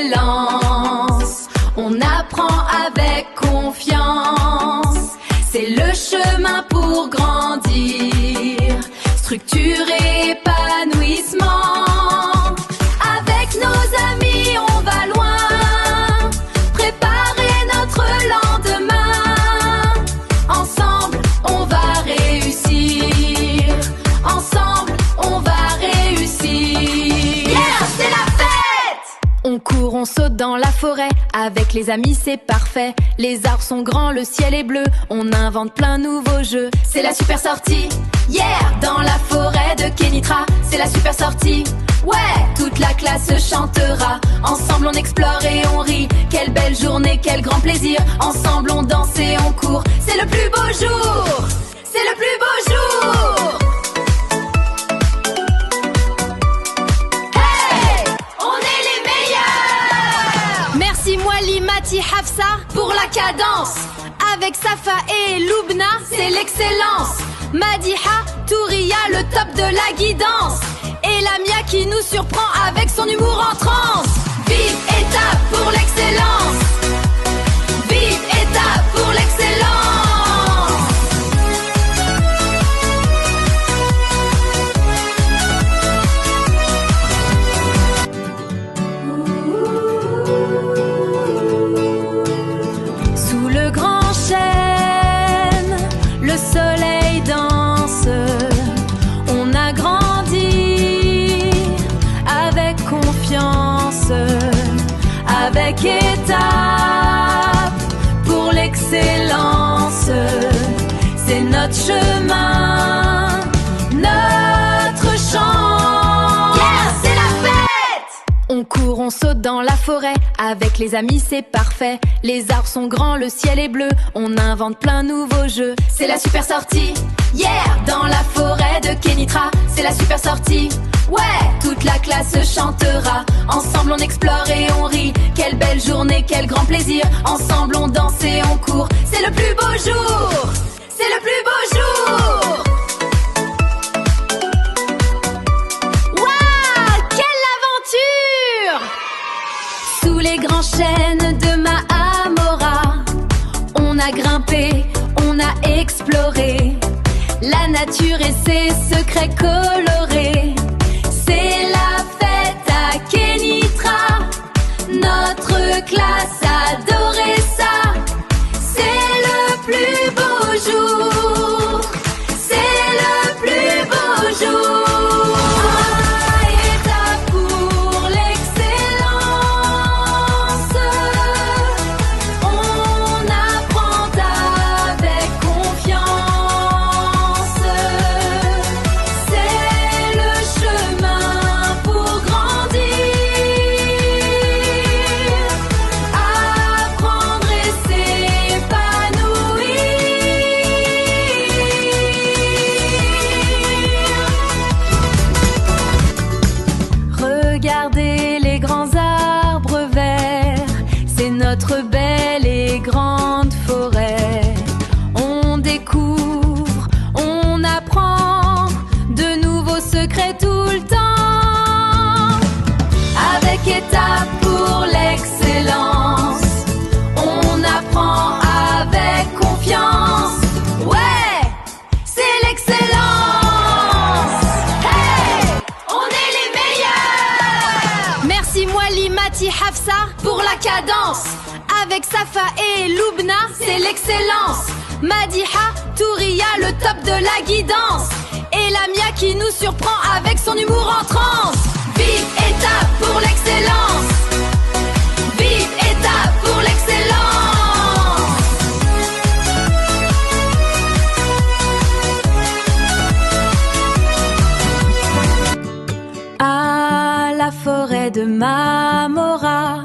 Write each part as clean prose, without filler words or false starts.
l'excellence. On apprend avec confiance. C'est le chemin pour grandir. Structure et épanouissement. Avec nos amis, on va loin. Préparer notre lendemain. Ensemble, on va réussir. Ensemble, on va réussir. Yeah, c'est la fête! On court, on saute dans la forêt. Avec les amis, c'est parfait. Les arbres sont grands, le ciel est bleu. On invente plein nouveaux jeux. C'est la super sortie. Yeah, dans la forêt de Kénitra, c'est la super sortie. Ouais, toute la classe chantera. Ensemble on explore et on rit. Quelle belle journée, quel grand plaisir. Ensemble on danse et on court. C'est le plus beau jour. C'est le plus beau jour. Hey, on est les meilleurs. Merci Mwali, Mati, Hafsa pour la cadence. Avec Safa et Loubna, c'est l'excellence. Madiha, Touria, le top de la guidance. Et Lamia qui nous surprend avec son humour en transe. Vive étape pour l'excellence. Vive étape pour l'excellence. Sous le grand chêne, le soleil danse. On a grandi avec confiance, avec étape pour l'excellence. C'est notre chemin, notre chant. Yeah, c'est la fête! On court, on saute dans la forêt. Avec les amis, c'est parfait. Les arbres sont grands, le ciel est bleu. On invente plein nouveaux jeux. C'est la super sortie. Yeah, dans la forêt de Kénitra, c'est la super sortie. Ouais, toute la classe chantera. Ensemble on explore et on rit. Quelle belle journée, quel grand plaisir. Ensemble on danse et on court. C'est le plus beau jour. C'est le plus beau jour. Waouh, quelle aventure! Sous les grands chênes de Mahamora, on a grimpé, on a exploré la nature et ses secrets colorés. C'est la fête à Kénitra. Notre classe adorait ça. C'est le plus beau jour. C'est le plus beau jour. Étape pour l'excellence. On apprend avec confiance. C'est le chemin pour grandir. Apprendre et s'épanouir. Regardez les grands arbres verts, c'est notre belle et grande forêt. On découvre, on apprend de nouveaux secrets tout le temps. Avec étape pour l'excellence, on apprend avec confiance. Ouais, c'est l'excellence. Hey, on est les meilleurs. Merci Mwali, Mati, Hafsa pour la cadence. Avec Safa et Loubna, c'est l'excellence. Madiha, Touria, le top de la guidance. Et Lamia qui nous surprend avec son humour en transe. Vive étape pour l'excellence. Vive étape pour l'excellence. À la forêt de Mamora,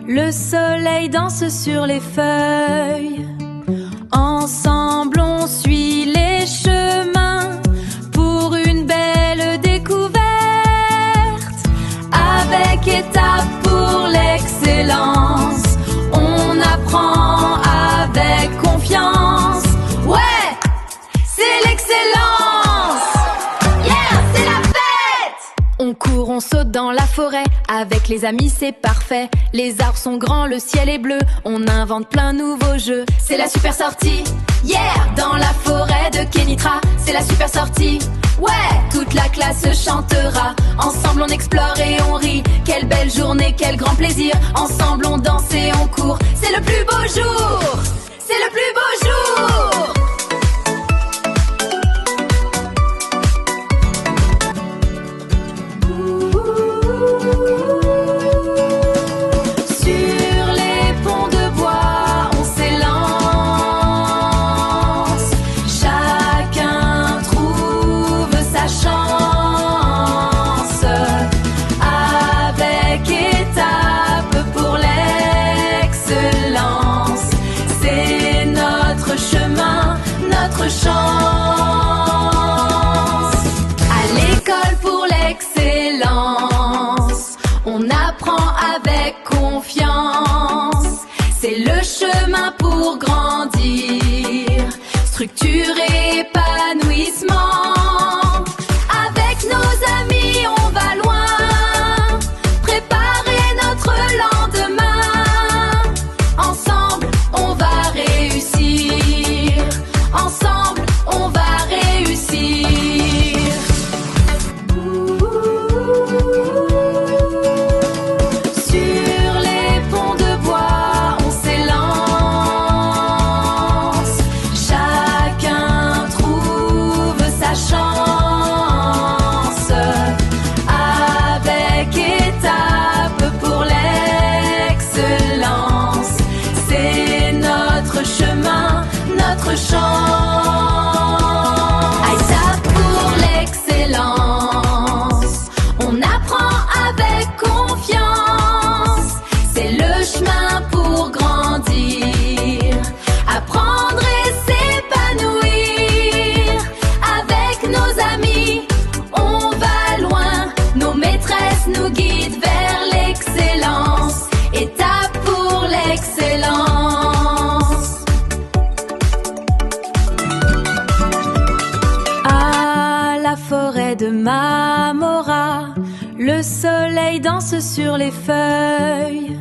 le soleil danse sur les feuilles. Ensemble on suit les chemins pour une belle découverte. Avec étape pour l'excellence, on apprend avec confiance. Ouais, c'est l'excellence. Yeah, c'est la fête. On court, on saute dans la forêt. Avec les amis c'est parfait. Les arbres sont grands, le ciel est bleu. On invente plein nouveaux jeux. C'est la super sortie, yeah! Dans la forêt de Kénitra, c'est la super sortie. Ouais, toute la classe chantera. Ensemble on explore et on rit. Quelle belle journée, quel grand plaisir. Ensemble on danse et on court. C'est le plus beau jour. C'est le plus beau jour. Sur les ponts de bois, on s'élance. Chacun trouve sa chance. Avec étape pour l'excellence. C'est notre chemin, notre chance. À l'école pour l'excellence, on apprend avec confiance. C'est le chemin pour grandir, structure et épanouissement. Avec nos amis on va loin, préparer notre lendemain. Ensemble on va réussir, ensemble on va réussir. Sur les ponts de bois, on s'élance. Chacun trouve sa chance. Avec étape pour l'excellence. C'est notre chemin, notre chance. À étape pour l'excellence, on apprend avec confiance. C'est le chemin pour grandir, apprendre et s'épanouir. Avec nos amis, on va loin. Nos maîtresses nous guident vers l'excellence. Étape pour l'excellence. À la forêt de Mamora, le soleil danse sur les feuilles.